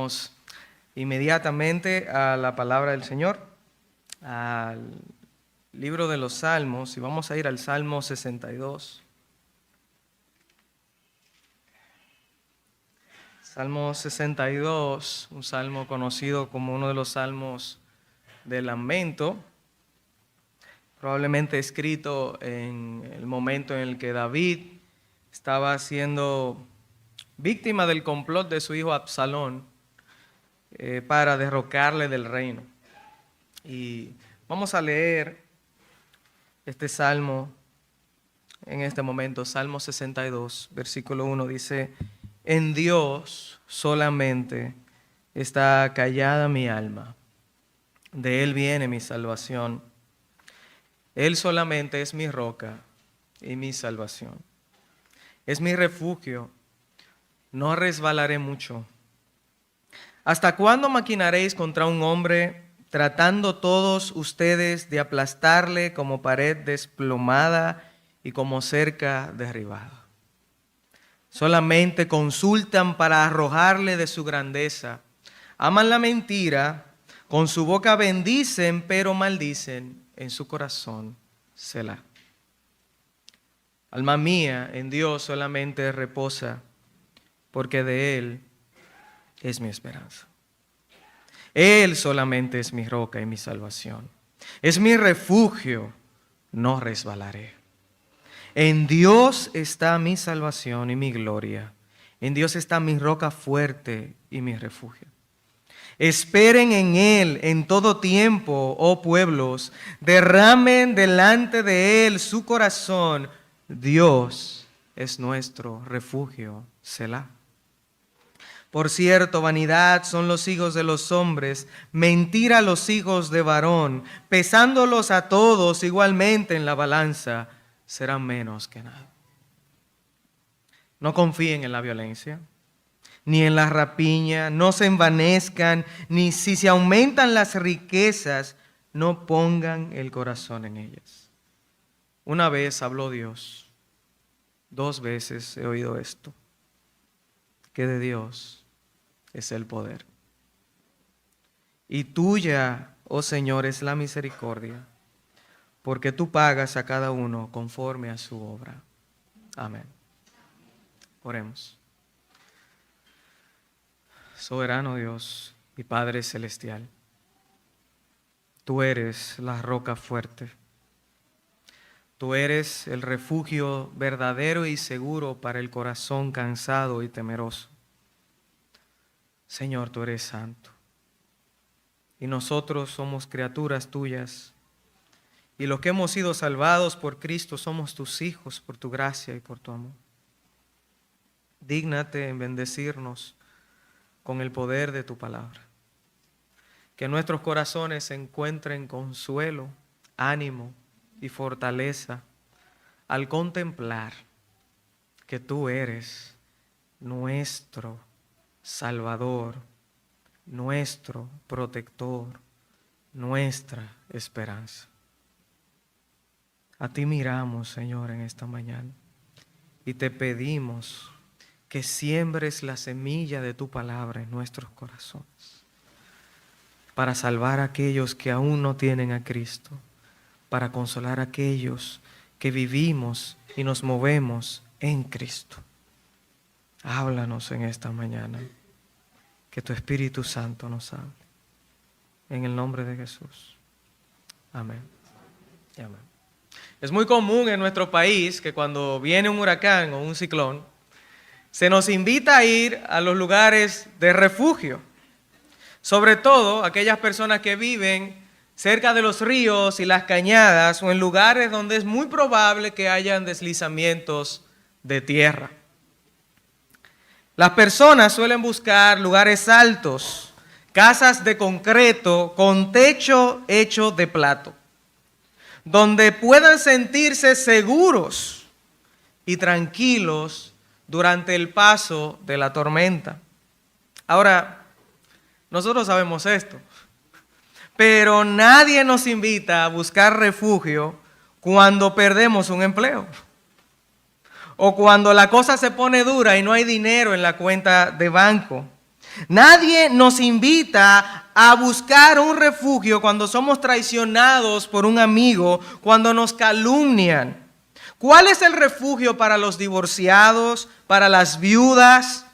Vamos inmediatamente a la palabra del Señor, al libro de los Salmos, y vamos a ir al Salmo 62. Salmo 62, un salmo conocido como uno de los salmos del lamento, probablemente escrito en el momento en el que David estaba siendo víctima del complot de su hijo Absalón para derrocarle del reino. Y vamos a leer este salmo en este momento. Salmo 62, versículo 1 dice: en Dios solamente está callada mi alma, de Él viene mi salvación. Él solamente es mi roca y mi salvación. Es mi refugio, no resbalaré mucho. ¿Hasta cuándo maquinaréis contra un hombre, tratando todos ustedes de aplastarle como pared desplomada y como cerca derribada? Solamente consultan para arrojarle de su grandeza. Aman la mentira, con su boca bendicen, pero maldicen en su corazón. Selah. Alma mía, en Dios solamente reposa, porque de Él es mi esperanza. Él solamente es mi roca y mi salvación. Es mi refugio, no resbalaré. En Dios está mi salvación y mi gloria. En Dios está mi roca fuerte y mi refugio. Esperen en Él en todo tiempo, oh pueblos. Derramen delante de Él su corazón. Dios es nuestro refugio. Selah. Por cierto, vanidad son los hijos de los hombres, mentira los hijos de varón, pesándolos a todos igualmente en la balanza, serán menos que nada. No confíen en la violencia, ni en la rapiña, no se envanezcan, ni si se aumentan las riquezas, no pongan el corazón en ellas. Una vez habló Dios, 2 veces he oído esto, que de Dios es el poder. Y tuya, oh Señor, es la misericordia, porque tú pagas a cada uno conforme a su obra. Amén. Oremos. Soberano Dios y Padre Celestial, tú eres la roca fuerte. Tú eres el refugio verdadero y seguro para el corazón cansado y temeroso. Señor, tú eres santo. Y nosotros somos criaturas tuyas. Y los que hemos sido salvados por Cristo somos tus hijos por tu gracia y por tu amor. Dígnate en bendecirnos con el poder de tu palabra. Que nuestros corazones encuentren consuelo, ánimo y fortaleza al contemplar que tú eres nuestro Salvador, nuestro protector, nuestra esperanza. A ti miramos, Señor, en esta mañana y te pedimos que siembres la semilla de tu palabra en nuestros corazones para salvar a aquellos que aún no tienen a Cristo, para consolar a aquellos que vivimos y nos movemos en Cristo. Háblanos en esta mañana, que tu Espíritu Santo nos hable. En el nombre de Jesús. Amén. Amén. Es muy común en nuestro país que cuando viene un huracán o un ciclón, se nos invita a ir a los lugares de refugio. Sobre todo aquellas personas que viven cerca de los ríos y las cañadas o en lugares donde es muy probable que hayan deslizamientos de tierra. Las personas suelen buscar lugares altos, casas de concreto con techo hecho de plato, donde puedan sentirse seguros y tranquilos durante el paso de la tormenta. Ahora, nosotros sabemos esto, pero nadie nos invita a buscar refugio cuando perdemos un empleo o cuando la cosa se pone dura y no hay dinero en la cuenta de banco. Nadie nos invita a buscar un refugio cuando somos traicionados por un amigo, cuando nos calumnian. ¿Cuál es el refugio para los divorciados, para las viudas,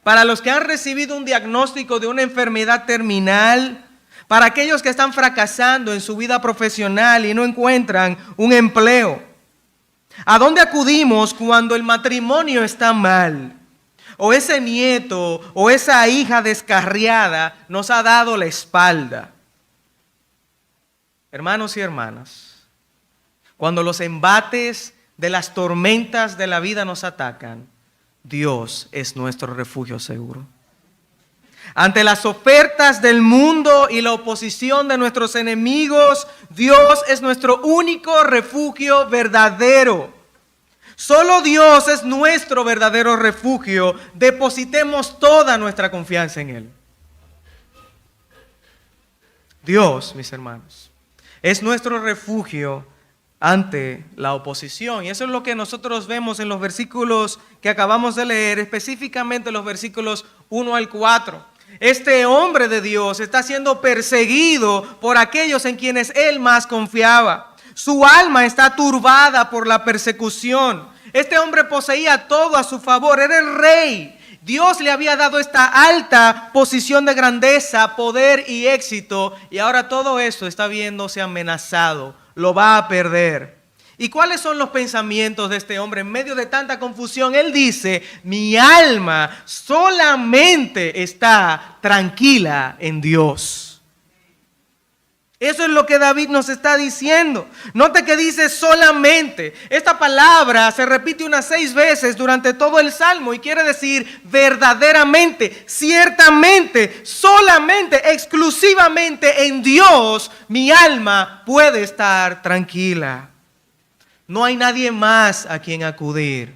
para los que han recibido un diagnóstico de una enfermedad terminal, para aquellos que están fracasando en su vida profesional y no encuentran un empleo? ¿A dónde acudimos cuando el matrimonio está mal? O ese nieto o esa hija descarriada nos ha dado la espalda. Hermanos y hermanas, cuando los embates de las tormentas de la vida nos atacan, Dios es nuestro refugio seguro. Ante las ofertas del mundo y la oposición de nuestros enemigos, Dios es nuestro único refugio verdadero. Solo Dios es nuestro verdadero refugio. Depositemos toda nuestra confianza en Él. Dios, mis hermanos, es nuestro refugio ante la oposición. Y eso es lo que nosotros vemos en los versículos que acabamos de leer, específicamente los versículos 1 al 4. Este hombre de Dios está siendo perseguido por aquellos en quienes él más confiaba. Su alma está turbada por la persecución. Este hombre poseía todo a su favor, era el rey. Dios le había dado esta alta posición de grandeza, poder y éxito, y ahora todo eso está viéndose amenazado, lo va a perder. ¿Y cuáles son los pensamientos de este hombre en medio de tanta confusión? Él dice: mi alma solamente está tranquila en Dios. Eso es lo que David nos está diciendo. Note que dice solamente. Esta palabra se repite unas 6 veces durante todo el Salmo y quiere decir verdaderamente, ciertamente, solamente, exclusivamente en Dios mi alma puede estar tranquila. No hay nadie más a quien acudir,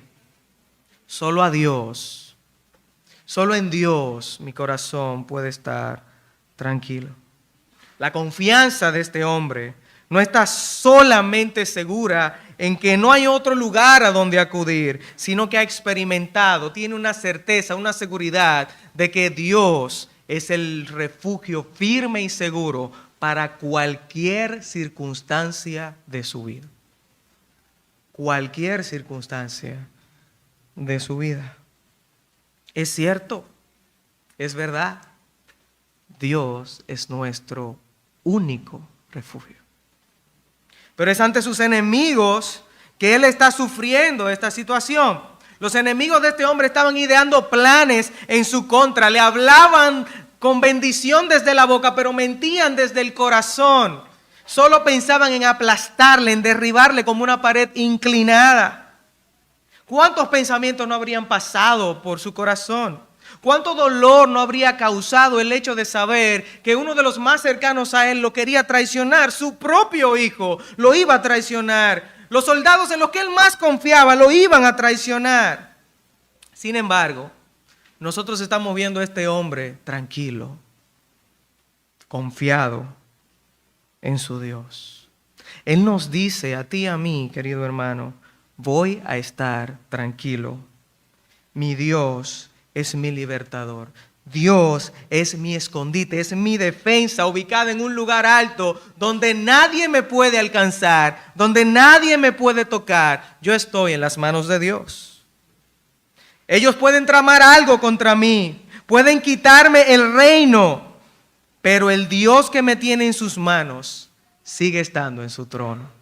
solo a Dios. Solo en Dios mi corazón puede estar tranquilo. La confianza de este hombre no está solamente segura en que no hay otro lugar a donde acudir, sino que ha experimentado, tiene una certeza, una seguridad de que Dios es el refugio firme y seguro para cualquier circunstancia de su vida. Cualquier circunstancia de su vida. Es cierto, es verdad. Dios es nuestro único refugio. Pero es ante sus enemigos que él está sufriendo esta situación. Los enemigos de este hombre estaban ideando planes en su contra. Le hablaban con bendición desde la boca, pero mentían desde el corazón. Solo pensaban en aplastarle, en derribarle como una pared inclinada. ¿Cuántos pensamientos no habrían pasado por su corazón? ¿Cuánto dolor no habría causado el hecho de saber que uno de los más cercanos a él lo quería traicionar? Su propio hijo lo iba a traicionar. Los soldados en los que él más confiaba lo iban a traicionar. Sin embargo, nosotros estamos viendo a este hombre tranquilo, confiado en su Dios. Él nos dice a ti y a mí, querido hermano, voy a estar tranquilo. Mi Dios es mi libertador. Dios es mi escondite, es mi defensa ubicada en un lugar alto donde nadie me puede alcanzar, donde nadie me puede tocar. Yo estoy en las manos de Dios. Ellos pueden tramar algo contra mí, pueden quitarme el reino, pero el Dios que me tiene en sus manos sigue estando en su trono.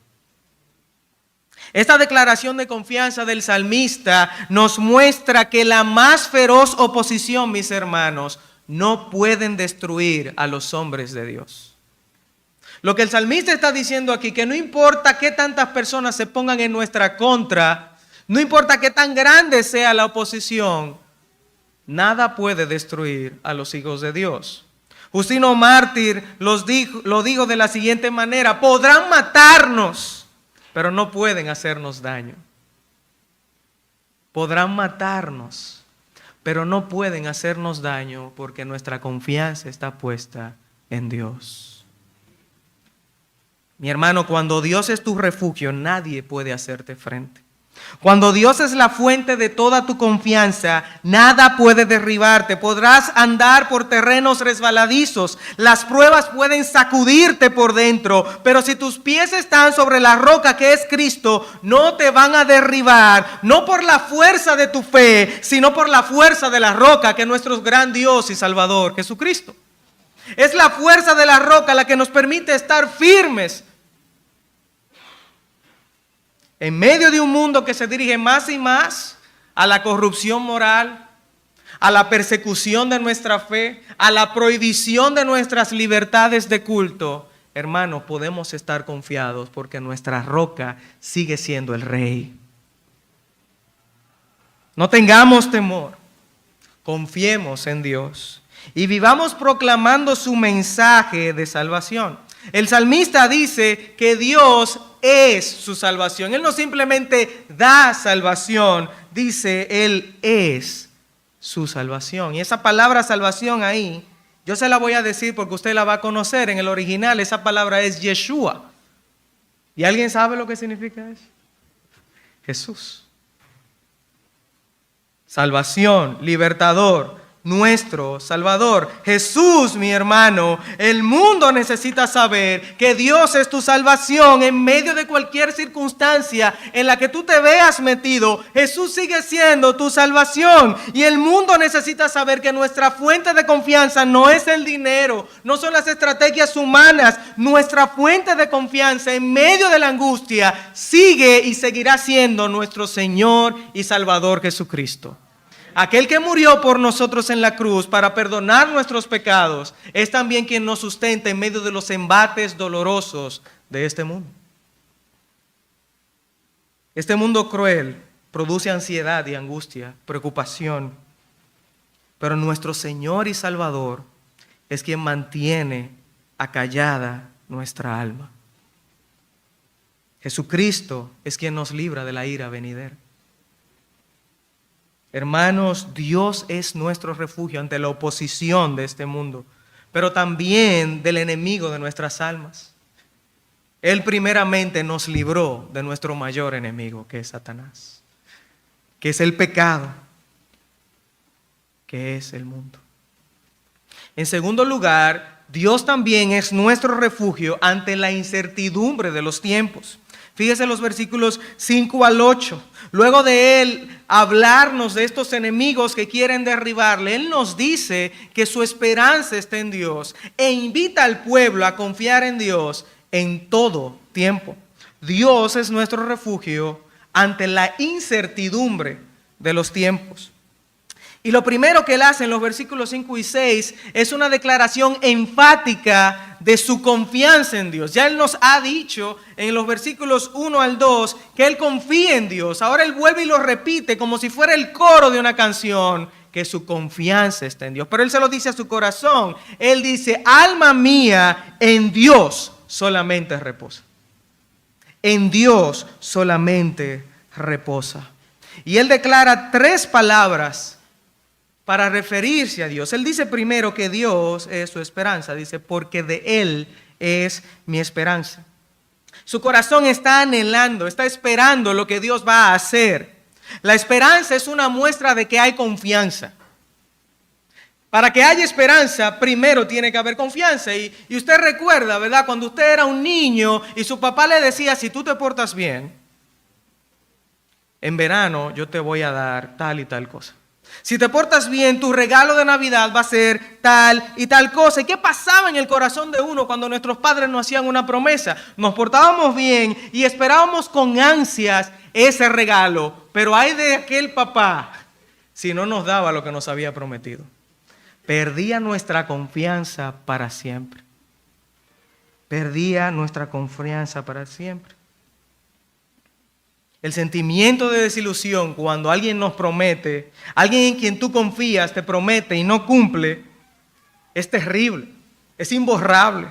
Esta declaración de confianza del salmista nos muestra que la más feroz oposición, mis hermanos, no pueden destruir a los hombres de Dios. Lo que el salmista está diciendo aquí, que no importa qué tantas personas se pongan en nuestra contra, no importa qué tan grande sea la oposición, nada puede destruir a los hijos de Dios. Justino Mártir lo dijo de la siguiente manera: podrán matarnos, pero no pueden hacernos daño. Podrán matarnos, pero no pueden hacernos daño porque nuestra confianza está puesta en Dios. Mi hermano, cuando Dios es tu refugio, nadie puede hacerte frente. Cuando Dios es la fuente de toda tu confianza, nada puede derribarte. Podrás andar por terrenos resbaladizos. Las pruebas pueden sacudirte por dentro. Pero si tus pies están sobre la roca que es Cristo, no te van a derribar. No por la fuerza de tu fe, sino por la fuerza de la roca que es nuestro gran Dios y Salvador, Jesucristo. Es la fuerza de la roca la que nos permite estar firmes en medio de un mundo que se dirige más y más a la corrupción moral, a la persecución de nuestra fe, a la prohibición de nuestras libertades de culto. Hermanos, podemos estar confiados porque nuestra roca sigue siendo el Rey. No tengamos temor, confiemos en Dios y vivamos proclamando su mensaje de salvación. El salmista dice que Dios es su salvación. Él no simplemente da salvación, dice Él es su salvación. Y esa palabra salvación ahí, yo se la voy a decir porque usted la va a conocer. En el original esa palabra es Yeshua. ¿Y alguien sabe lo que significa eso? Jesús. Salvación, libertador, nuestro Salvador. Jesús, mi hermano, el mundo necesita saber que Dios es tu salvación en medio de cualquier circunstancia en la que tú te veas metido. Jesús sigue siendo tu salvación y el mundo necesita saber que nuestra fuente de confianza no es el dinero, no son las estrategias humanas. Nuestra fuente de confianza en medio de la angustia sigue y seguirá siendo nuestro Señor y Salvador Jesucristo. Aquel que murió por nosotros en la cruz para perdonar nuestros pecados es también quien nos sustenta en medio de los embates dolorosos de este mundo. Este mundo cruel produce ansiedad y angustia, preocupación, pero nuestro Señor y Salvador es quien mantiene acallada nuestra alma. Jesucristo es quien nos libra de la ira venidera. Hermanos, Dios es nuestro refugio ante la oposición de este mundo, pero también del enemigo de nuestras almas. Él primeramente nos libró de nuestro mayor enemigo, que es Satanás, que es el pecado, que es el mundo. En segundo lugar, Dios también es nuestro refugio ante la incertidumbre de los tiempos. Fíjese los versículos 5 al 8. Luego de Él hablarnos de estos enemigos que quieren derribarle, Él nos dice que su esperanza está en Dios e invita al pueblo a confiar en Dios en todo tiempo. Dios es nuestro refugio ante la incertidumbre de los tiempos. Y lo primero que Él hace en los versículos 5 y 6 es una declaración enfática de su confianza en Dios. Ya Él nos ha dicho en los versículos 1 al 2 que Él confía en Dios. Ahora Él vuelve y lo repite como si fuera el coro de una canción, que su confianza está en Dios. Pero Él se lo dice a su corazón. Él dice: alma mía, en Dios solamente reposa. En Dios solamente reposa. Y Él declara 3 palabras para referirse a Dios. Él dice primero que Dios es su esperanza. Dice: porque de Él es mi esperanza. Su corazón está anhelando, está esperando lo que Dios va a hacer. La esperanza es una muestra de que hay confianza. Para que haya esperanza, primero tiene que haber confianza. Y usted recuerda, ¿verdad? Cuando usted era un niño y su papá le decía: si tú te portas bien, en verano yo te voy a dar tal y tal cosa. Si te portas bien, tu regalo de Navidad va a ser tal y tal cosa. ¿Y qué pasaba en el corazón de uno cuando nuestros padres nos hacían una promesa? Nos portábamos bien y esperábamos con ansias ese regalo. Pero ay de aquel papá si no nos daba lo que nos había prometido. Perdía nuestra confianza para siempre. Perdía nuestra confianza para siempre. El sentimiento de desilusión cuando alguien nos promete, alguien en quien tú confías te promete y no cumple, es terrible, es imborrable.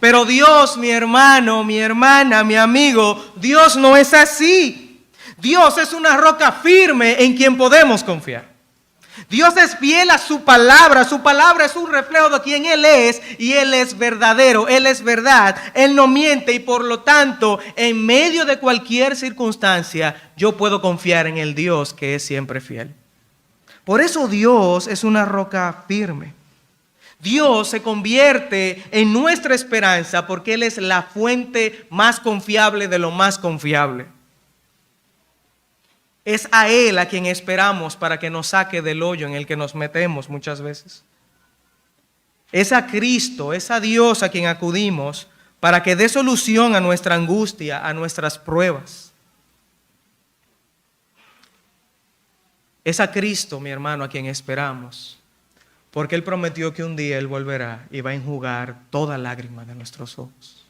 Pero Dios, mi hermano, mi hermana, mi amigo, Dios no es así. Dios es una roca firme en quien podemos confiar. Dios es fiel a su palabra es un reflejo de quien Él es y Él es verdadero, Él es verdad, Él no miente y por lo tanto en medio de cualquier circunstancia yo puedo confiar en el Dios que es siempre fiel. Por eso Dios es una roca firme. Dios se convierte en nuestra esperanza porque Él es la fuente más confiable de lo más confiable. Es a Él a quien esperamos para que nos saque del hoyo en el que nos metemos muchas veces. Es a Cristo, es a Dios a quien acudimos para que dé solución a nuestra angustia, a nuestras pruebas. Es a Cristo, mi hermano, a quien esperamos, porque Él prometió que un día Él volverá y va a enjugar toda lágrima de nuestros ojos.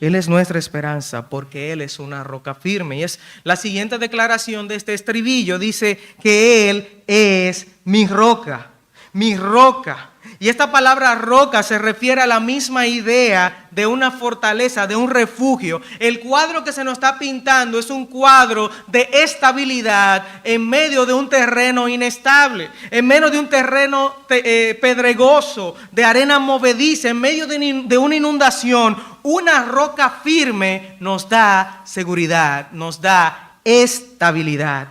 Él es nuestra esperanza porque Él es una roca firme. Y es la siguiente declaración de este estribillo. Dice que Él es mi roca, mi roca. Y esta palabra roca se refiere a la misma idea de una fortaleza, de un refugio. El cuadro que se nos está pintando es un cuadro de estabilidad en medio de un terreno inestable, en medio de un terreno pedregoso, de arena movediza, en medio de una inundación. Una roca firme nos da seguridad, nos da estabilidad.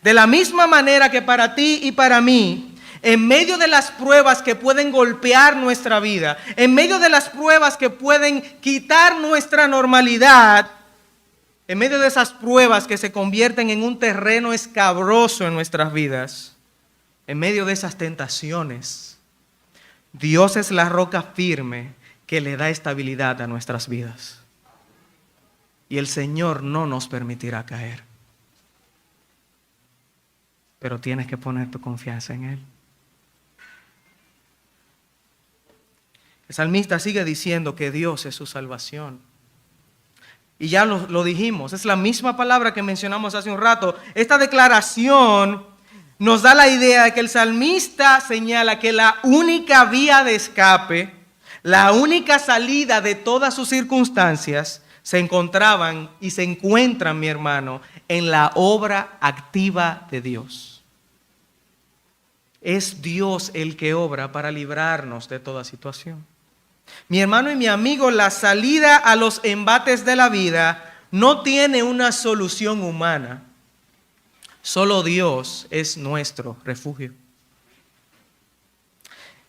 De la misma manera que para ti y para mí, en medio de las pruebas que pueden golpear nuestra vida, en medio de las pruebas que pueden quitar nuestra normalidad, en medio de esas pruebas que se convierten en un terreno escabroso en nuestras vidas, en medio de esas tentaciones, Dios es la roca firme que le da estabilidad a nuestras vidas. Y el Señor no nos permitirá caer. Pero tienes que poner tu confianza en Él. El salmista sigue diciendo que Dios es su salvación. Y ya lo dijimos, es la misma palabra que mencionamos hace un rato. Esta declaración nos da la idea de que el salmista señala que la única vía de escape, la única salida de todas sus circunstancias se encontraban y se encuentran, mi hermano, en la obra activa de Dios. Es Dios el que obra para librarnos de toda situación. Mi hermano y mi amigo, la salida a los embates de la vida no tiene una solución humana. Solo Dios es nuestro refugio.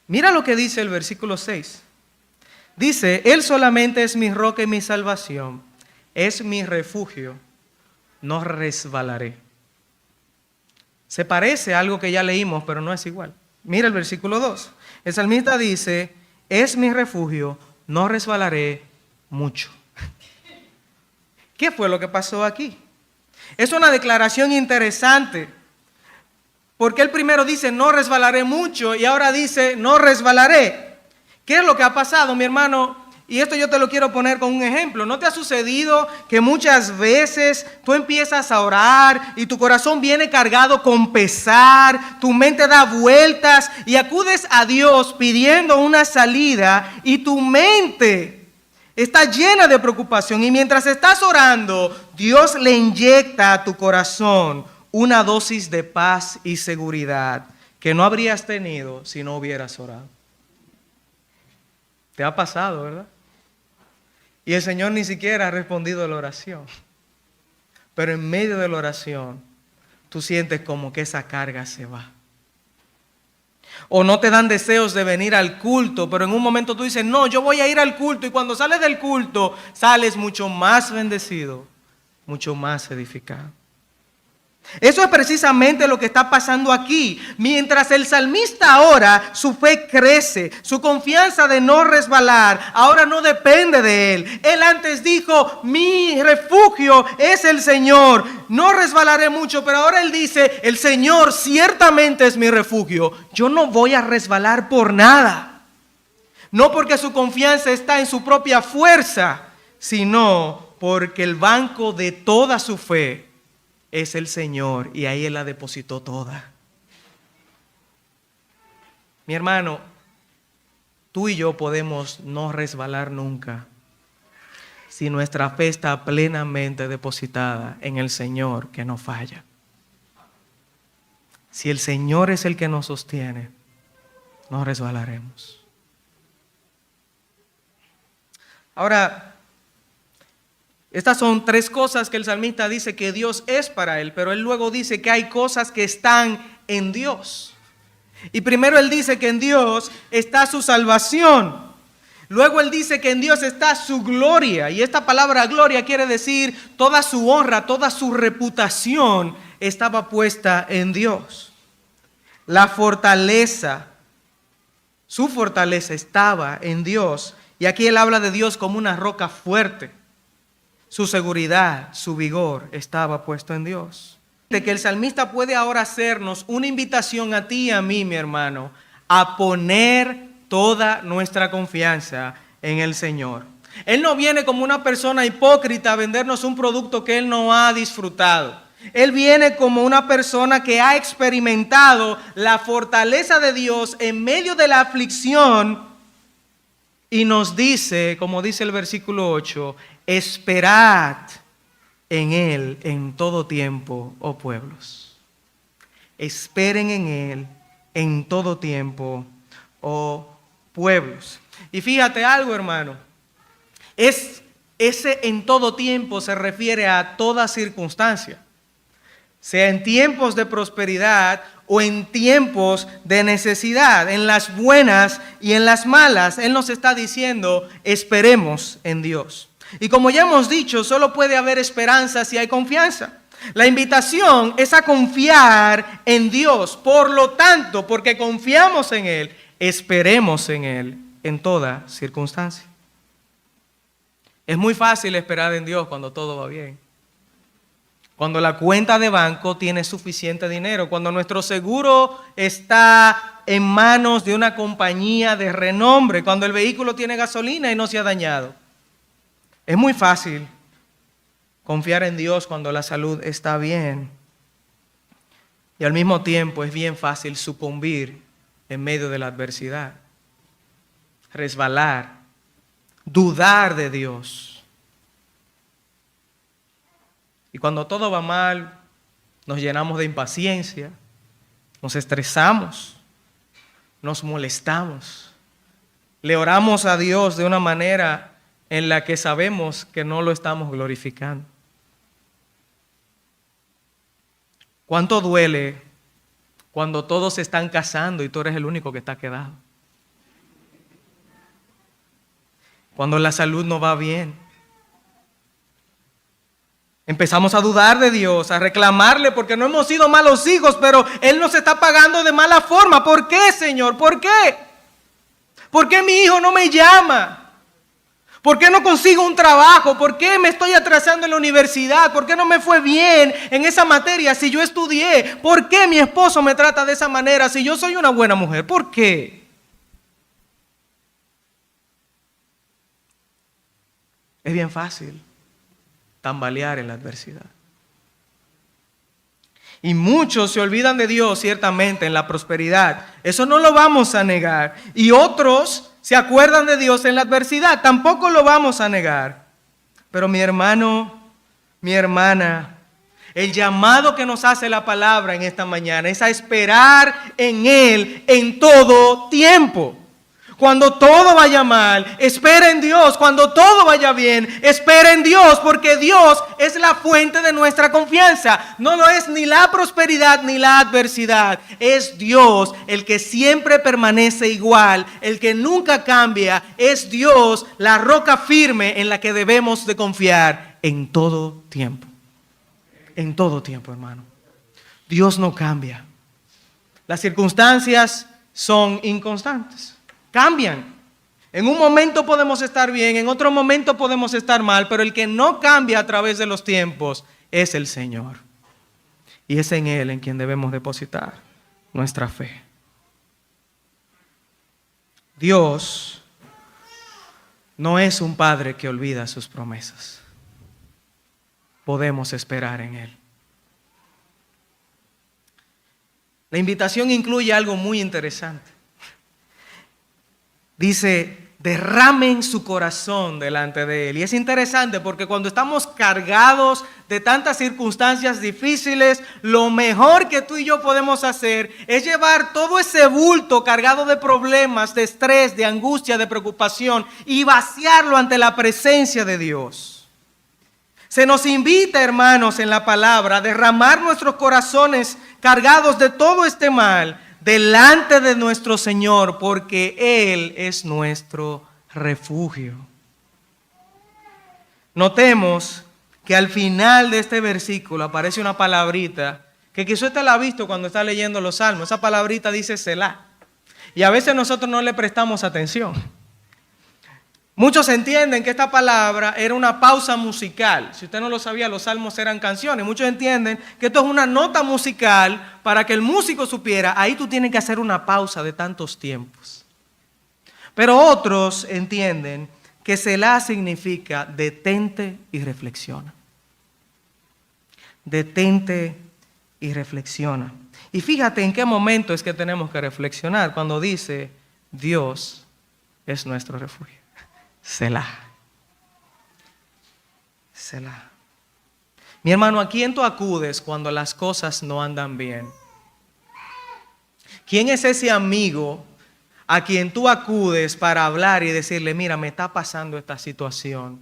Mira lo que dice el versículo 6. Dice, Él solamente es mi roca y mi salvación, es mi refugio, no resbalaré. Se parece a algo que ya leímos, pero no es igual. Mira el versículo 2. El salmista dice, es mi refugio, no resbalaré mucho. ¿Qué fue lo que pasó aquí? Es una declaración interesante, porque él primero dice, no resbalaré mucho, y ahora dice, no resbalaré. ¿Qué es lo que ha pasado, mi hermano? Y esto yo te lo quiero poner con un ejemplo. ¿No te ha sucedido que muchas veces tú empiezas a orar y tu corazón viene cargado con pesar, tu mente da vueltas y acudes a Dios pidiendo una salida y tu mente está llena de preocupación? Y mientras estás orando, Dios le inyecta a tu corazón una dosis de paz y seguridad que no habrías tenido si no hubieras orado. Te ha pasado, ¿verdad? Y el Señor ni siquiera ha respondido a la oración. Pero en medio de la oración, tú sientes como que esa carga se va. O no te dan deseos de venir al culto, pero en un momento tú dices, no, yo voy a ir al culto. Y cuando sales del culto, sales mucho más bendecido, mucho más edificado. Eso es precisamente lo que está pasando aquí. Mientras el salmista ora, su fe crece, su confianza de no resbalar ahora no depende de él. Él antes dijo, mi refugio es el Señor, no resbalaré mucho, pero ahora él dice, el Señor ciertamente es mi refugio, yo no voy a resbalar por nada. No porque su confianza está en su propia fuerza, sino porque el banco de toda su fe es el Señor y ahí Él la depositó toda. Mi hermano, tú y yo podemos no resbalar nunca si nuestra fe está plenamente depositada en el Señor que no falla. Si el Señor es el que nos sostiene, no resbalaremos. Ahora, estas son tres cosas que el salmista dice que Dios es para él, pero él luego dice que hay cosas que están en Dios. Y primero él dice que en Dios está su salvación. Luego él dice que en Dios está su gloria. Y esta palabra gloria quiere decir toda su honra, toda su reputación estaba puesta en Dios. La fortaleza, su fortaleza estaba en Dios. Y aquí él habla de Dios como una roca fuerte. Su seguridad, su vigor estaba puesto en Dios. De que el salmista puede ahora hacernos una invitación a ti y a mí, mi hermano, a poner toda nuestra confianza en el Señor. Él no viene como una persona hipócrita a vendernos un producto que Él no ha disfrutado. Él viene como una persona que ha experimentado la fortaleza de Dios en medio de la aflicción y nos dice, como dice el versículo 8, esperad en Él en todo tiempo, oh pueblos. Esperen en Él en todo tiempo, oh pueblos. Y fíjate algo, hermano. Ese en todo tiempo se refiere a toda circunstancia. Sea en tiempos de prosperidad o en tiempos de necesidad, en las buenas y en las malas. Él nos está diciendo, esperemos en Dios. Y como ya hemos dicho, solo puede haber esperanza si hay confianza. La invitación es a confiar en Dios. Por lo tanto, porque confiamos en Él, esperemos en Él en toda circunstancia. Es muy fácil esperar en Dios cuando todo va bien. Cuando la cuenta de banco tiene suficiente dinero. Cuando nuestro seguro está en manos de una compañía de renombre. Cuando el vehículo tiene gasolina y no se ha dañado. Es muy fácil confiar en Dios cuando la salud está bien. Y al mismo tiempo es bien fácil sucumbir en medio de la adversidad. Resbalar. Dudar de Dios. Y cuando todo va mal, nos llenamos de impaciencia, nos estresamos, nos molestamos. Le oramos a Dios de una manera en la que sabemos que no lo estamos glorificando. ¿Cuánto duele cuando todos se están casando y tú eres el único que está quedado? Cuando la salud no va bien. Empezamos a dudar de Dios, a reclamarle porque no hemos sido malos hijos, pero Él nos está pagando de mala forma. ¿Por qué, Señor? ¿Por qué? ¿Por qué mi hijo no me llama? ¿Por qué no consigo un trabajo? ¿Por qué me estoy atrasando en la universidad? ¿Por qué no me fue bien en esa materia si yo estudié? ¿Por qué mi esposo me trata de esa manera si yo soy una buena mujer? ¿Por qué? Es bien fácil tambalear en la adversidad. Y muchos se olvidan de Dios ciertamente en la prosperidad. Eso no lo vamos a negar. Y otros se acuerdan de Dios en la adversidad. Tampoco lo vamos a negar. Pero mi hermano, mi hermana, el llamado que nos hace la palabra en esta mañana es a esperar en Él en todo tiempo. Cuando todo vaya mal, espera en Dios. Cuando todo vaya bien, espera en Dios, porque Dios es la fuente de nuestra confianza. No lo es ni la prosperidad ni la adversidad. Es Dios el que siempre permanece igual, el que nunca cambia. Es Dios la roca firme en la que debemos de confiar en todo tiempo. En todo tiempo, hermano. Dios no cambia. Las circunstancias son inconstantes. Cambian. En un momento podemos estar bien, en otro momento podemos estar mal, pero el que no cambia a través de los tiempos es el Señor. Y es en Él en quien debemos depositar nuestra fe. Dios no es un padre que olvida sus promesas. Podemos esperar en Él. La invitación incluye algo muy interesante. Dice, derramen su corazón delante de Él. Y es interesante porque cuando estamos cargados de tantas circunstancias difíciles, lo mejor que tú y yo podemos hacer es llevar todo ese bulto cargado de problemas, de estrés, de angustia, de preocupación y vaciarlo ante la presencia de Dios. Se nos invita, hermanos, en la palabra a derramar nuestros corazones cargados de todo este mal delante de nuestro Señor, porque Él es nuestro refugio. Notemos que al final de este versículo aparece una palabrita que quizás usted la ha visto cuando está leyendo los salmos. Esa palabrita dice Selah. Y a veces nosotros no le prestamos atención. Muchos entienden que esta palabra era una pausa musical. Si usted no lo sabía, los salmos eran canciones. Muchos entienden que esto es una nota musical para que el músico supiera, ahí tú tienes que hacer una pausa de tantos tiempos. Pero otros entienden que Selah significa detente y reflexiona. Detente y reflexiona. Y fíjate en qué momento es que tenemos que reflexionar cuando dice Dios es nuestro refugio. Selah. Selah. Mi hermano, ¿a quién tú acudes cuando las cosas no andan bien? ¿Quién es ese amigo a quien tú acudes para hablar y decirle, mira, me está pasando esta situación?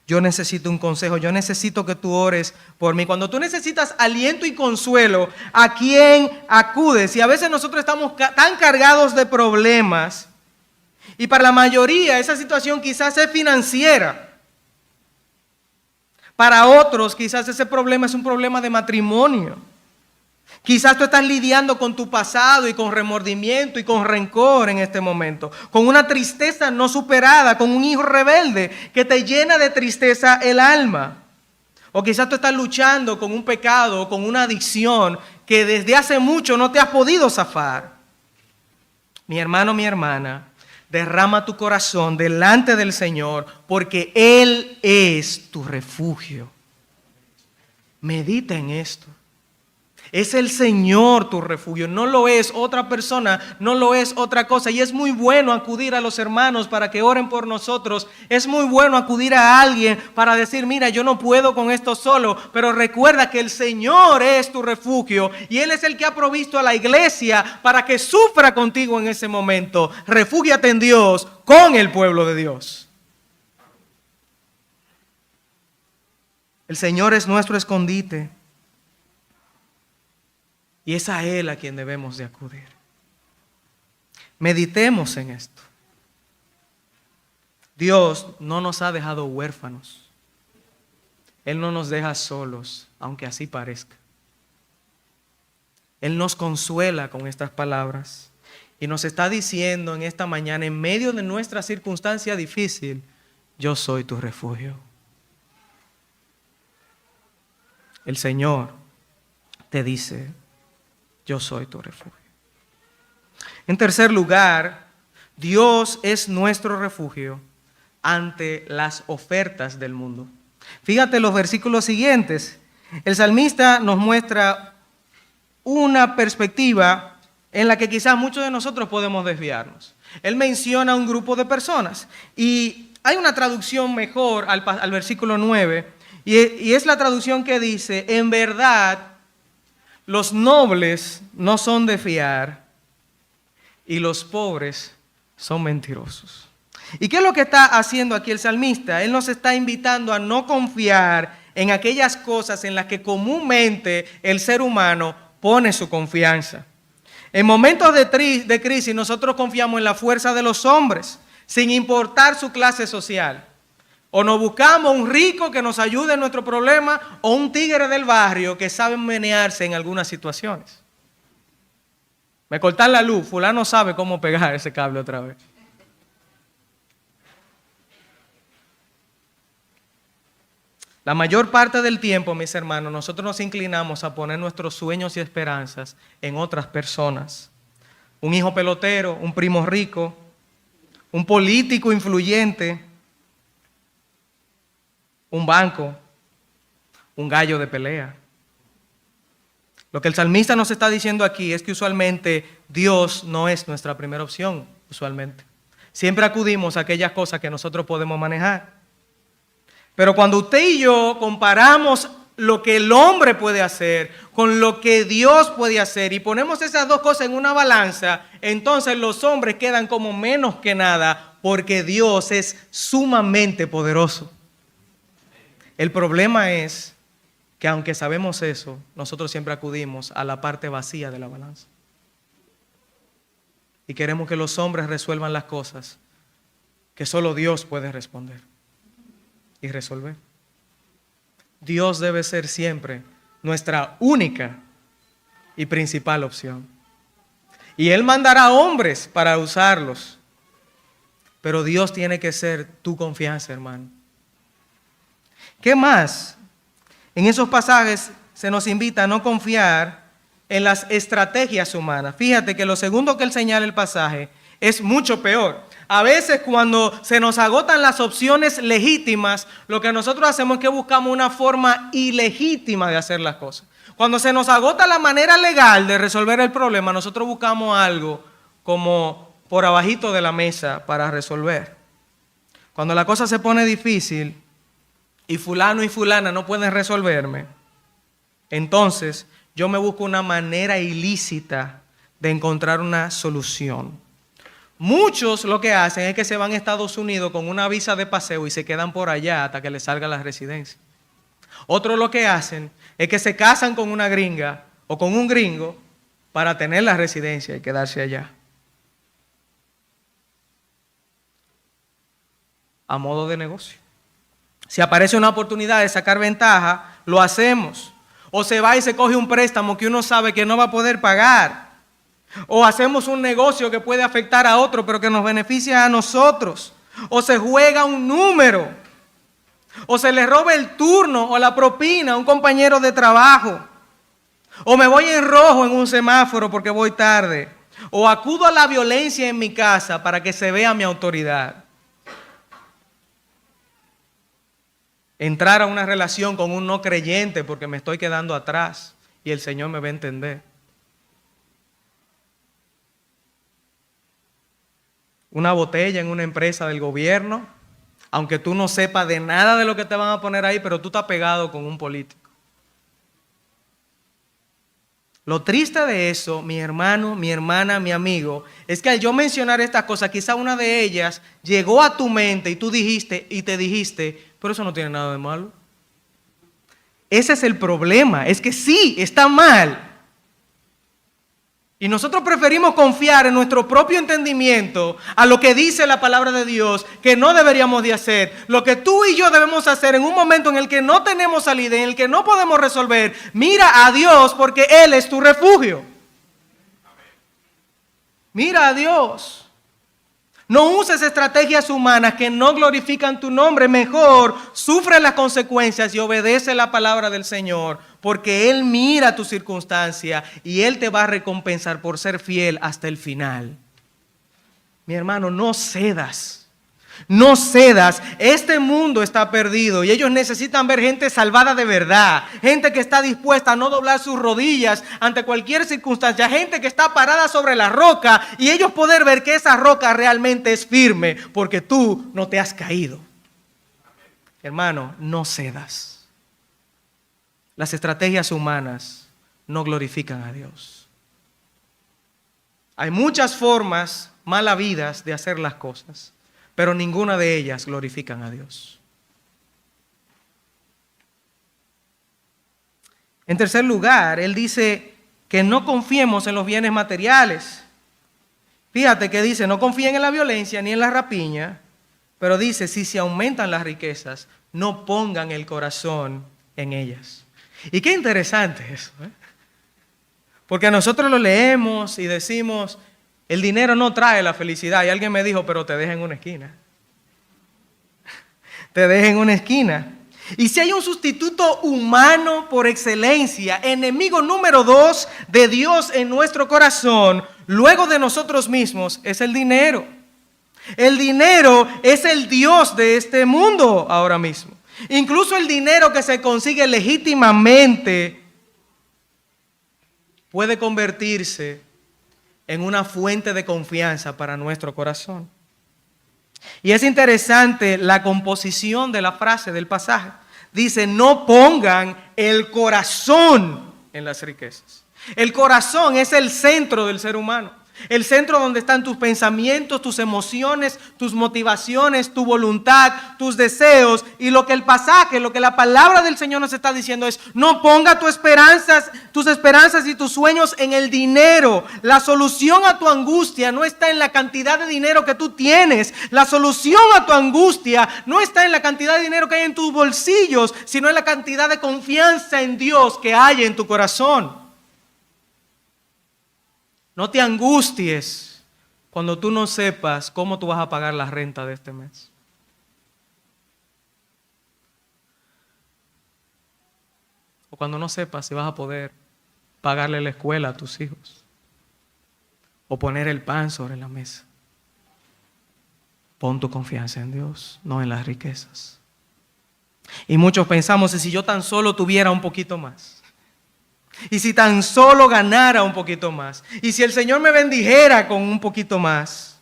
Yo necesito un consejo, yo necesito que tú ores por mí. Cuando tú necesitas aliento y consuelo, ¿a quién acudes? Y a veces nosotros estamos tan cargados de problemas. Y para la mayoría esa situación quizás es financiera. Para otros quizás ese problema es un problema de matrimonio. Quizás tú estás lidiando con tu pasado y con remordimiento y con rencor en este momento. Con una tristeza no superada, con un hijo rebelde que te llena de tristeza el alma. O quizás tú estás luchando con un pecado o con una adicción que desde hace mucho no te has podido zafar. Mi hermano, mi hermana, derrama tu corazón delante del Señor, porque Él es tu refugio. Medita en esto. Es el Señor tu refugio, no lo es otra persona, no lo es otra cosa. Y es muy bueno acudir a los hermanos para que oren por nosotros. Es muy bueno acudir a alguien para decir, mira, yo no puedo con esto solo. Pero recuerda que el Señor es tu refugio y Él es el que ha provisto a la iglesia para que sufra contigo en ese momento. Refúgiate en Dios con el pueblo de Dios. El Señor es nuestro escondite. Y es a Él a quien debemos de acudir. Meditemos en esto. Dios no nos ha dejado huérfanos. Él no nos deja solos, aunque así parezca. Él nos consuela con estas palabras y nos está diciendo en esta mañana, en medio de nuestra circunstancia difícil, yo soy tu refugio. El Señor te dice, yo soy tu refugio. En tercer lugar, Dios es nuestro refugio ante las ofertas del mundo. Fíjate los versículos siguientes. El salmista nos muestra una perspectiva en la que quizás muchos de nosotros podemos desviarnos. Él menciona un grupo de personas y hay una traducción mejor al versículo 9 y es la traducción que dice, en verdad, los nobles no son de fiar y los pobres son mentirosos. ¿Y qué es lo que está haciendo aquí el salmista? Él nos está invitando a no confiar en aquellas cosas en las que comúnmente el ser humano pone su confianza. En momentos de crisis nosotros confiamos en la fuerza de los hombres, sin importar su clase social. O nos buscamos un rico que nos ayude en nuestro problema o un tigre del barrio que sabe menearse en algunas situaciones. Me cortan la luz, fulano sabe cómo pegar ese cable otra vez. La mayor parte del tiempo, mis hermanos, nosotros nos inclinamos a poner nuestros sueños y esperanzas en otras personas. Un hijo pelotero, un primo rico, un político influyente, un banco, un gallo de pelea. Lo que el salmista nos está diciendo aquí es que usualmente Dios no es nuestra primera opción, usualmente. Siempre acudimos a aquellas cosas que nosotros podemos manejar. Pero cuando usted y yo comparamos lo que el hombre puede hacer con lo que Dios puede hacer y ponemos esas dos cosas en una balanza, entonces los hombres quedan como menos que nada porque Dios es sumamente poderoso. El problema es que aunque sabemos eso, nosotros siempre acudimos a la parte vacía de la balanza. Y queremos que los hombres resuelvan las cosas que solo Dios puede responder y resolver. Dios debe ser siempre nuestra única y principal opción. Y Él mandará hombres para usarlos. Pero Dios tiene que ser tu confianza, hermano. ¿Qué más? En esos pasajes se nos invita a no confiar en las estrategias humanas. Fíjate que lo segundo que Él señala el pasaje es mucho peor. A veces cuando se nos agotan las opciones legítimas, lo que nosotros hacemos es que buscamos una forma ilegítima de hacer las cosas. Cuando se nos agota la manera legal de resolver el problema, nosotros buscamos algo como por abajito de la mesa para resolver. Cuando la cosa se pone difícil y fulano y fulana no pueden resolverme, entonces yo me busco una manera ilícita de encontrar una solución. Muchos lo que hacen es que se van a Estados Unidos con una visa de paseo y se quedan por allá hasta que les salga la residencia. Otros lo que hacen es que se casan con una gringa o con un gringo para tener la residencia y quedarse allá. A modo de negocio. Si aparece una oportunidad de sacar ventaja, lo hacemos. O se va y se coge un préstamo que uno sabe que no va a poder pagar. O hacemos un negocio que puede afectar a otro, pero que nos beneficia a nosotros. O se juega un número. O se le roba el turno o la propina a un compañero de trabajo. O me voy en rojo en un semáforo porque voy tarde. O acudo a la violencia en mi casa para que se vea mi autoridad. Entrar a una relación con un no creyente porque me estoy quedando atrás y el Señor me va a entender. Una botella en una empresa del gobierno, aunque tú no sepas de nada de lo que te van a poner ahí, pero tú estás pegado con un político. Lo triste de eso, mi hermano, mi hermana, mi amigo, es que al yo mencionar estas cosas, quizá una de ellas llegó a tu mente y tú dijiste y te dijiste, pero eso no tiene nada de malo. Ese es el problema, es que sí, está mal. Y nosotros preferimos confiar en nuestro propio entendimiento a lo que dice la palabra de Dios, que no deberíamos de hacer. Lo que tú y yo debemos hacer en un momento en el que no tenemos salida, en el que no podemos resolver, mira a Dios porque Él es tu refugio. Mira a Dios. No uses estrategias humanas que no glorifican tu nombre. Mejor sufre las consecuencias y obedece la palabra del Señor, porque Él mira tu circunstancia y Él te va a recompensar por ser fiel hasta el final. Mi hermano, no cedas. No cedas, este mundo está perdido y ellos necesitan ver gente salvada de verdad, gente que está dispuesta a no doblar sus rodillas ante cualquier circunstancia, gente que está parada sobre la roca y ellos poder ver que esa roca realmente es firme porque tú no te has caído. Hermano, no cedas. Las estrategias humanas no glorifican a Dios. Hay muchas formas malavidas de hacer las cosas, pero ninguna de ellas glorifican a Dios. En tercer lugar, Él dice que no confiemos en los bienes materiales. Fíjate que dice, no confíen en la violencia ni en la rapiña, pero dice, si se aumentan las riquezas, no pongan el corazón en ellas. Y qué interesante eso, ¿eh? Porque nosotros lo leemos y decimos, el dinero no trae la felicidad. Y alguien me dijo, pero te deja en una esquina. Te deja en una esquina. Y si hay un sustituto humano por excelencia, enemigo número 2 de Dios en nuestro corazón, luego de nosotros mismos, es el dinero. El dinero es el Dios de este mundo ahora mismo. Incluso el dinero que se consigue legítimamente puede convertirse en una fuente de confianza para nuestro corazón. Y es interesante la composición de la frase del pasaje. Dice, no pongan el corazón en las riquezas. El corazón es el centro del ser humano. El centro donde están tus pensamientos, tus emociones, tus motivaciones, tu voluntad, tus deseos. Y lo que el pasaje, lo que la palabra del Señor nos está diciendo es, no ponga tus esperanzas y tus sueños en el dinero. La solución a tu angustia no está en la cantidad de dinero que tú tienes. La solución a tu angustia no está en la cantidad de dinero que hay en tus bolsillos, sino en la cantidad de confianza en Dios que hay en tu corazón. No te angusties cuando tú no sepas cómo tú vas a pagar la renta de este mes. O cuando no sepas si vas a poder pagarle la escuela a tus hijos. O poner el pan sobre la mesa. Pon tu confianza en Dios, no en las riquezas. Y muchos pensamos, ¿y si yo tan solo tuviera un poquito más? Y si tan solo ganara un poquito más. Y si el Señor me bendijera con un poquito más.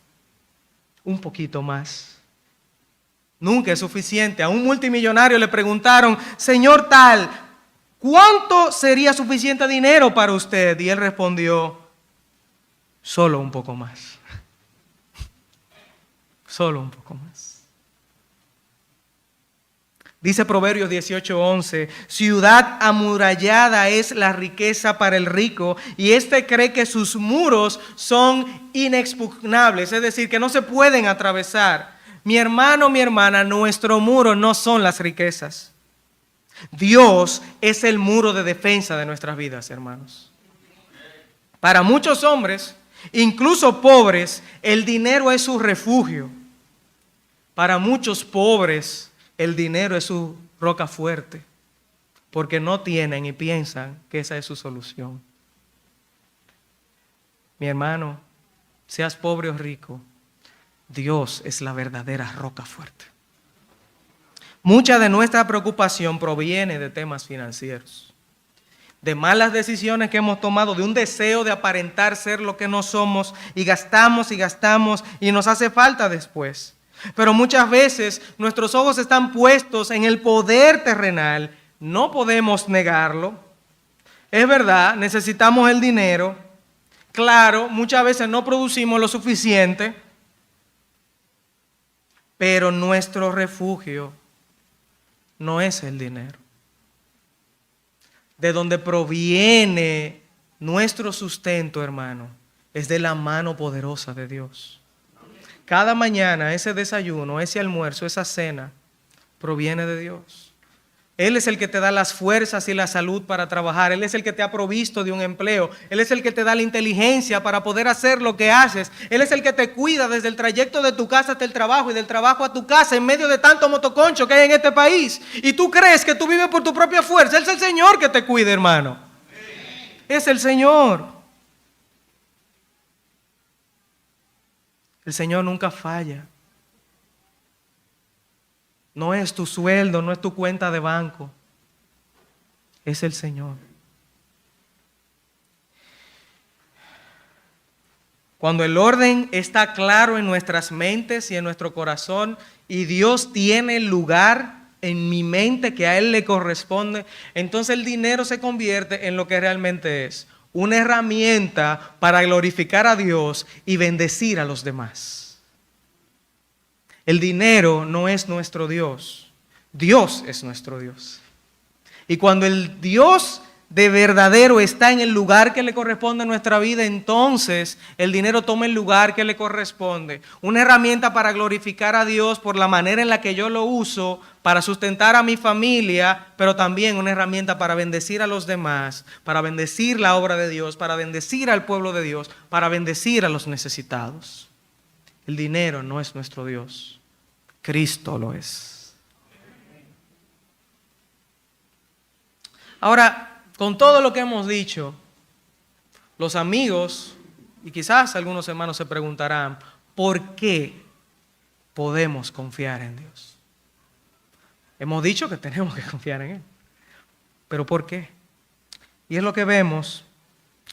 Un poquito más. Nunca es suficiente. A un multimillonario le preguntaron, Señor tal, ¿cuánto sería suficiente dinero para usted? Y él respondió, solo un poco más. Solo un poco más. Dice Proverbios 18:11, ciudad amurallada es la riqueza para el rico, y éste cree que sus muros son inexpugnables, es decir, que no se pueden atravesar. Mi hermano, mi hermana, nuestro muro no son las riquezas. Dios es el muro de defensa de nuestras vidas, hermanos. Para muchos hombres, incluso pobres, el dinero es su refugio. Para muchos pobres, el dinero es su roca fuerte, porque no tienen y piensan que esa es su solución. Mi hermano, seas pobre o rico, Dios es la verdadera roca fuerte. Mucha de nuestra preocupación proviene de temas financieros, de malas decisiones que hemos tomado, de un deseo de aparentar ser lo que no somos, y gastamos y nos hace falta después. Pero muchas veces nuestros ojos están puestos en el poder terrenal. No podemos negarlo. Es verdad, necesitamos el dinero. Claro, muchas veces no producimos lo suficiente. Pero nuestro refugio no es el dinero. De donde proviene nuestro sustento, hermano, es de la mano poderosa de Dios. Cada mañana ese desayuno, ese almuerzo, esa cena proviene de Dios. Él es el que te da las fuerzas y la salud para trabajar. Él es el que te ha provisto de un empleo. Él es el que te da la inteligencia para poder hacer lo que haces. Él es el que te cuida desde el trayecto de tu casa hasta el trabajo y del trabajo a tu casa en medio de tanto motoconcho que hay en este país. Y tú crees que tú vives por tu propia fuerza. Él es el Señor que te cuida, hermano. Es el Señor. El Señor nunca falla. No es tu sueldo, no es tu cuenta de banco. Es el Señor. Cuando el orden está claro en nuestras mentes y en nuestro corazón, y Dios tiene el lugar en mi mente que a Él le corresponde, entonces el dinero se convierte en lo que realmente es. Una herramienta para glorificar a Dios y bendecir a los demás. El dinero no es nuestro Dios. Dios es nuestro Dios. Y cuando el Dios de verdadero está en el lugar que le corresponde en nuestra vida, entonces el dinero toma el lugar que le corresponde. Una herramienta para glorificar a Dios por la manera en la que yo lo uso, para sustentar a mi familia, pero también una herramienta para bendecir a los demás, para bendecir la obra de Dios, para bendecir al pueblo de Dios, para bendecir a los necesitados. El dinero no es nuestro Dios, Cristo lo es. Ahora, con todo lo que hemos dicho, los amigos y quizás algunos hermanos se preguntarán, ¿por qué podemos confiar en Dios? Hemos dicho que tenemos que confiar en Él, pero ¿por qué? Y es lo que vemos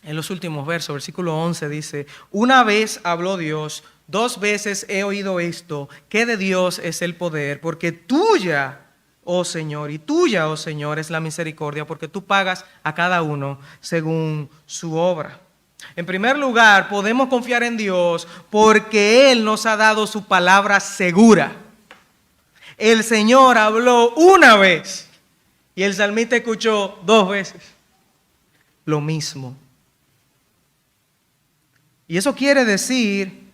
en los últimos versos. Versículo 11 dice, una vez habló Dios, 2 veces he oído esto, que de Dios es el poder, porque tuya, oh Señor, y tuya, oh Señor, es la misericordia, porque tú pagas a cada uno según su obra. En primer lugar, podemos confiar en Dios porque Él nos ha dado su palabra segura. El Señor habló una vez y el salmista escuchó 2 veces lo mismo. Y eso quiere decir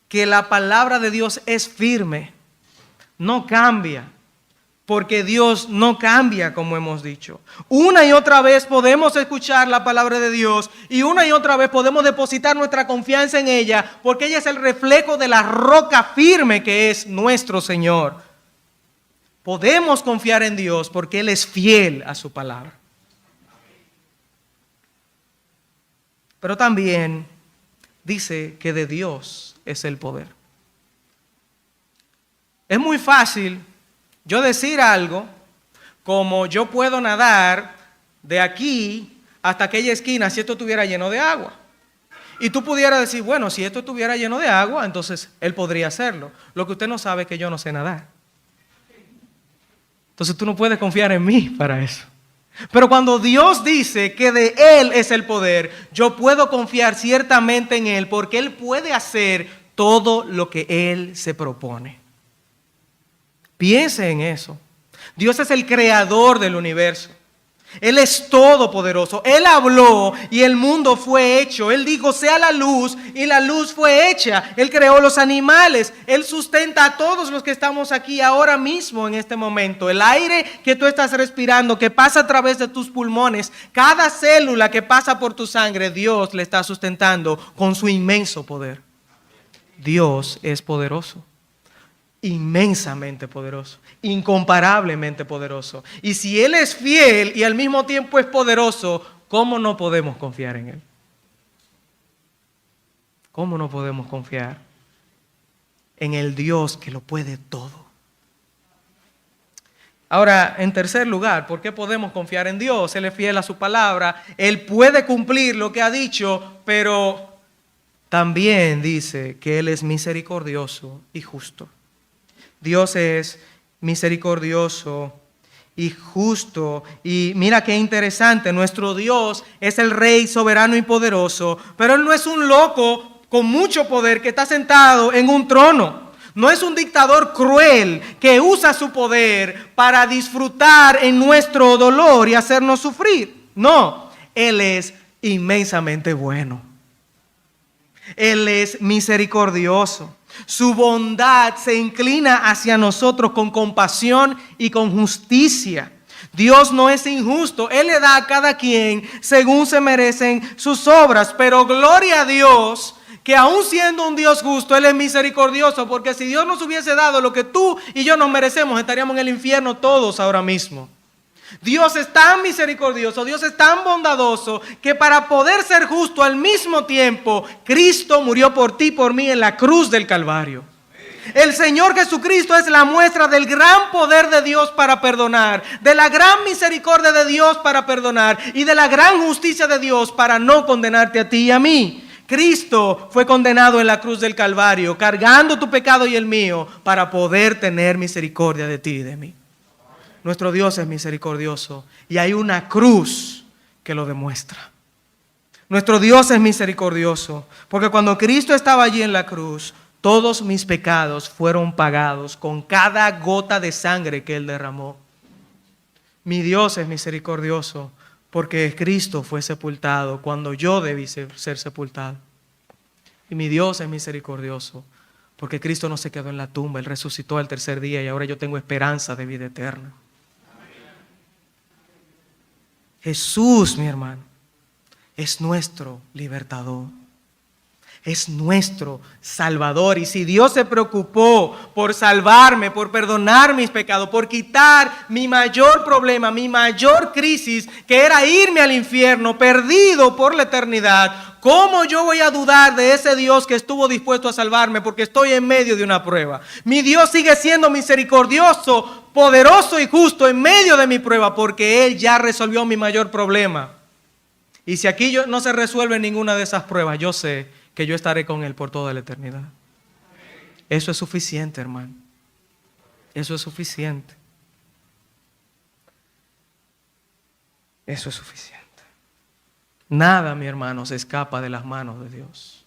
que la palabra de Dios es firme, no cambia, porque Dios no cambia, como hemos dicho. Una y otra vez podemos escuchar la palabra de Dios y una y otra vez podemos depositar nuestra confianza en ella, porque ella es el reflejo de la roca firme que es nuestro Señor. Podemos confiar en Dios porque Él es fiel a su palabra. Pero también dice que de Dios es el poder. Es muy fácil yo decir algo como yo puedo nadar de aquí hasta aquella esquina si esto estuviera lleno de agua. Y tú pudieras decir, bueno, si esto estuviera lleno de agua, entonces Él podría hacerlo. Lo que usted no sabe es que yo no sé nadar. Entonces tú no puedes confiar en mí para eso. Pero cuando Dios dice que de Él es el poder, yo puedo confiar ciertamente en Él porque Él puede hacer todo lo que Él se propone. Piense en eso. Dios es el creador del universo. Él es todopoderoso. Él habló y el mundo fue hecho. Él dijo, sea la luz, y la luz fue hecha. Él creó los animales. Él sustenta a todos los que estamos aquí ahora mismo en este momento. El aire que tú estás respirando, que pasa a través de tus pulmones, cada célula que pasa por tu sangre, Dios le está sustentando con su inmenso poder. Dios es poderoso. Inmensamente poderoso, incomparablemente poderoso. Y si Él es fiel y al mismo tiempo es poderoso, ¿cómo no podemos confiar en Él? ¿Cómo no podemos confiar en el Dios que lo puede todo? Ahora, en tercer lugar, ¿por qué podemos confiar en Dios? Él es fiel a su palabra, Él puede cumplir lo que ha dicho, pero también dice que Él es misericordioso y justo. Dios es misericordioso y justo. Y mira qué interesante, nuestro Dios es el Rey soberano y poderoso, pero Él no es un loco con mucho poder que está sentado en un trono. No es un dictador cruel que usa su poder para disfrutar en nuestro dolor y hacernos sufrir. No, Él es inmensamente bueno. Él es misericordioso. Su bondad se inclina hacia nosotros con compasión y con justicia. Dios no es injusto. Él le da a cada quien según se merecen sus obras. Pero gloria a Dios que aún siendo un Dios justo, Él es misericordioso. Porque si Dios nos hubiese dado lo que tú y yo nos merecemos, estaríamos en el infierno todos ahora mismo. Dios es tan misericordioso, Dios es tan bondadoso, que para poder ser justo al mismo tiempo, Cristo murió por ti y por mí en la cruz del Calvario. El Señor Jesucristo es la muestra del gran poder de Dios para perdonar, de la gran misericordia de Dios para perdonar y de la gran justicia de Dios para no condenarte a ti y a mí. Cristo fue condenado en la cruz del Calvario, cargando tu pecado y el mío, para poder tener misericordia de ti y de mí. Nuestro Dios es misericordioso y hay una cruz que lo demuestra. Nuestro Dios es misericordioso porque cuando Cristo estaba allí en la cruz, todos mis pecados fueron pagados con cada gota de sangre que Él derramó. Mi Dios es misericordioso porque Cristo fue sepultado cuando yo debí ser sepultado. Y mi Dios es misericordioso porque Cristo no se quedó en la tumba, Él resucitó al tercer día y ahora yo tengo esperanza de vida eterna. Jesús, mi hermano, es nuestro libertador. Es nuestro Salvador. Y si Dios se preocupó por salvarme, por perdonar mis pecados, por quitar mi mayor problema, mi mayor crisis, que era irme al infierno, perdido por la eternidad, ¿cómo yo voy a dudar de ese Dios que estuvo dispuesto a salvarme porque estoy en medio de una prueba? Mi Dios sigue siendo misericordioso, poderoso y justo en medio de mi prueba porque Él ya resolvió mi mayor problema. Y si aquí no se resuelve ninguna de esas pruebas, yo sé que yo estaré con Él por toda la eternidad. Eso es suficiente, hermano. Eso es suficiente. Eso es suficiente. Nada, mi hermano, se escapa de las manos de Dios.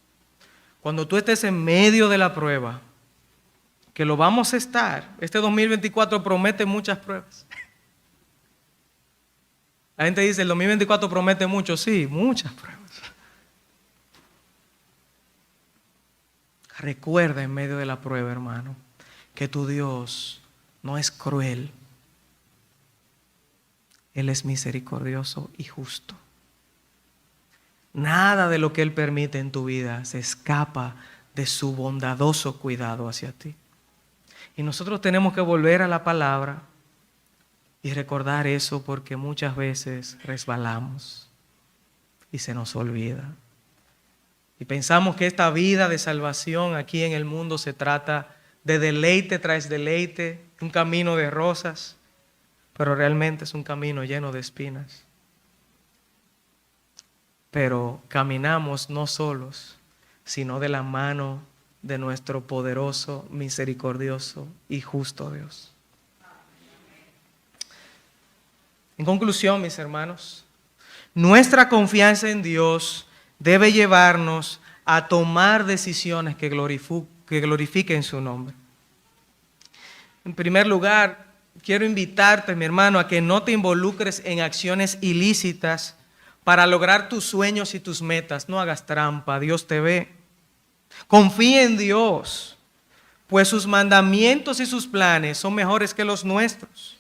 Cuando tú estés en medio de la prueba, que lo vamos a estar, este 2024 promete muchas pruebas. La gente dice, el 2024 promete mucho, sí, muchas pruebas. Recuerda en medio de la prueba, hermano, que tu Dios no es cruel. Él es misericordioso y justo. Nada de lo que Él permite en tu vida se escapa de su bondadoso cuidado hacia ti. Y nosotros tenemos que volver a la palabra y recordar eso, porque muchas veces resbalamos y se nos olvida. Y pensamos que esta vida de salvación aquí en el mundo se trata de deleite tras deleite, un camino de rosas, pero realmente es un camino lleno de espinas. Pero caminamos no solos, sino de la mano de nuestro poderoso, misericordioso y justo Dios. En conclusión, mis hermanos, nuestra confianza en Dios debe llevarnos a tomar decisiones que glorifiquen su nombre. En primer lugar, quiero invitarte, mi hermano, a que no te involucres en acciones ilícitas para lograr tus sueños y tus metas. No hagas trampa, Dios te ve. Confía en Dios, pues sus mandamientos y sus planes son mejores que los nuestros.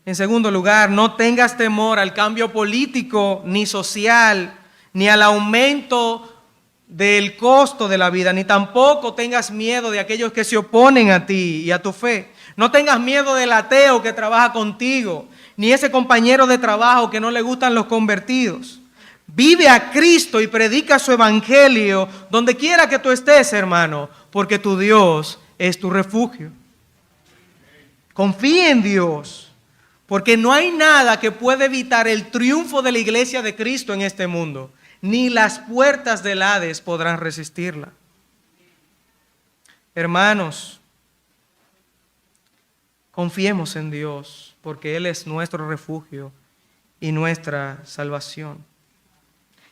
En segundo lugar, no tengas temor al cambio político, ni social, ni al aumento del costo de la vida, ni tampoco tengas miedo de aquellos que se oponen a ti y a tu fe. No tengas miedo del ateo que trabaja contigo, ni ese compañero de trabajo que no le gustan los convertidos. Vive a Cristo y predica su evangelio donde quiera que tú estés, hermano, porque tu Dios es tu refugio. Confía en Dios, porque no hay nada que pueda evitar el triunfo de la iglesia de Cristo en este mundo. Ni las puertas del Hades podrán resistirla. Hermanos, confiemos en Dios, porque Él es nuestro refugio y nuestra salvación.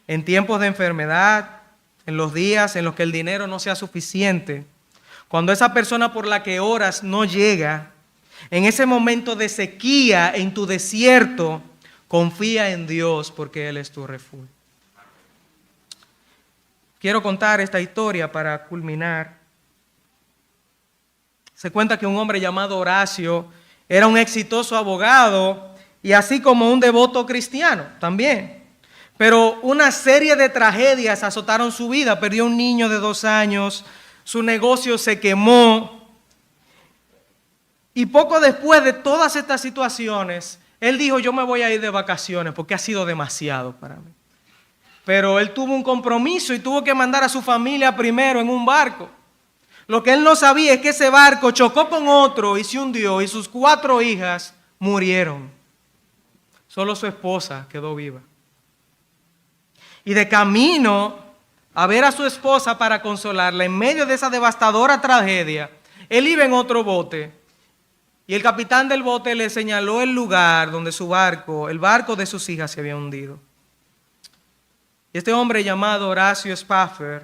En tiempos de enfermedad, en los días en los que el dinero no sea suficiente, cuando esa persona por la que oras no llega, en ese momento de sequía en tu desierto, confía en Dios, porque Él es tu refugio. Quiero contar esta historia para culminar. Se cuenta que un hombre llamado Horacio era un exitoso abogado y así como un devoto cristiano también. Pero una serie de tragedias azotaron su vida. Perdió un niño de 2 años, su negocio se quemó. Y poco después de todas estas situaciones, él dijo, yo me voy a ir de vacaciones porque ha sido demasiado para mí. Pero él tuvo un compromiso y tuvo que mandar a su familia primero en un barco. Lo que él no sabía es que ese barco chocó con otro y se hundió y sus 4 hijas murieron. Solo su esposa quedó viva. Y de camino a ver a su esposa para consolarla, en medio de esa devastadora tragedia, él iba en otro bote. Y el capitán del bote le señaló el lugar donde su barco, el barco de sus hijas, se había hundido. Y este hombre llamado Horacio Spafford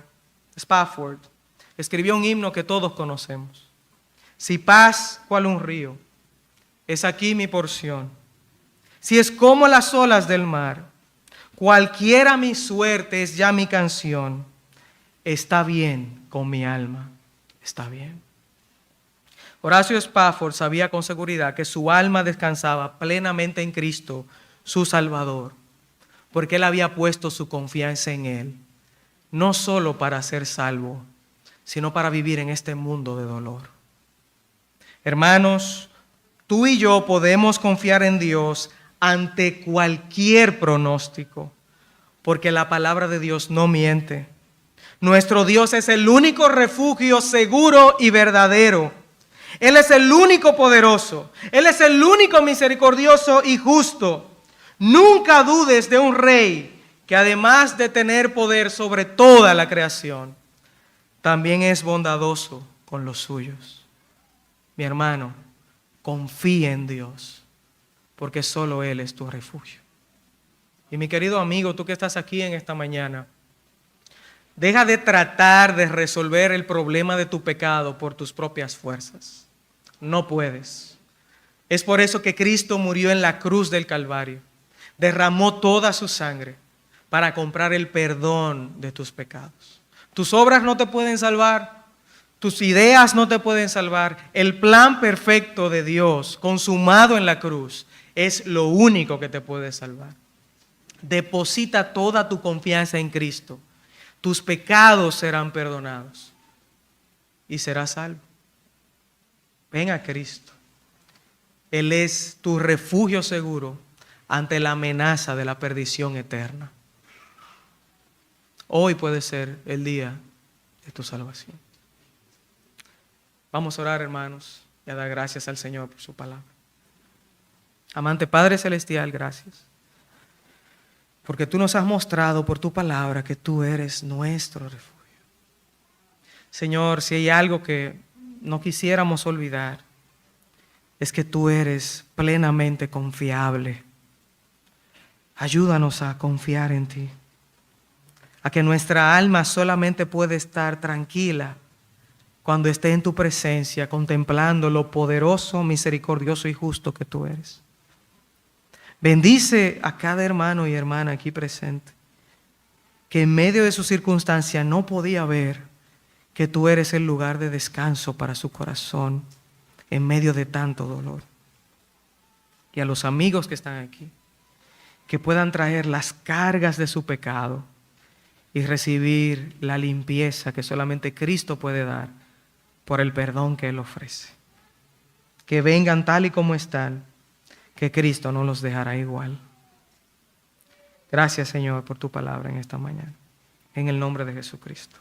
escribió un himno que todos conocemos. Si paz cual un río, es aquí mi porción. Si es como las olas del mar, cualquiera mi suerte es ya mi canción. Está bien con mi alma, está bien. Horacio Spafford sabía con seguridad que su alma descansaba plenamente en Cristo, su Salvador, porque él había puesto su confianza en Él, no solo para ser salvo, sino para vivir en este mundo de dolor. Hermanos, tú y yo podemos confiar en Dios ante cualquier pronóstico, porque la palabra de Dios no miente. Nuestro Dios es el único refugio seguro y verdadero. Él es el único poderoso. Él es el único misericordioso y justo. Nunca dudes de un rey que además de tener poder sobre toda la creación, también es bondadoso con los suyos. Mi hermano, confía en Dios, porque solo Él es tu refugio. Y mi querido amigo, tú que estás aquí en esta mañana, deja de tratar de resolver el problema de tu pecado por tus propias fuerzas. No puedes. Es por eso que Cristo murió en la cruz del Calvario. Derramó toda su sangre para comprar el perdón de tus pecados. Tus obras no te pueden salvar. Tus ideas no te pueden salvar. El plan perfecto de Dios consumado en la cruz es lo único que te puede salvar. Deposita toda tu confianza en Cristo. Tus pecados serán perdonados y serás salvo. Ven a Cristo. Él es tu refugio seguro ante la amenaza de la perdición eterna. Hoy puede ser el día de tu salvación. Vamos a orar, hermanos, y a dar gracias al Señor por su palabra. Amante Padre Celestial, gracias. Porque tú nos has mostrado por tu palabra que tú eres nuestro refugio. Señor, si hay algo que no quisiéramos olvidar, es que tú eres plenamente confiable. Ayúdanos a confiar en ti, a que nuestra alma solamente puede estar tranquila cuando esté en tu presencia, contemplando lo poderoso, misericordioso y justo que tú eres. Bendice a cada hermano y hermana aquí presente, que en medio de su circunstancia no podía ver que tú eres el lugar de descanso para su corazón en medio de tanto dolor. Y a los amigos que están aquí, que puedan traer las cargas de su pecado y recibir la limpieza que solamente Cristo puede dar por el perdón que Él ofrece. Que vengan tal y como están, que Cristo no los dejará igual. Gracias, Señor, por tu palabra en esta mañana. En el nombre de Jesucristo.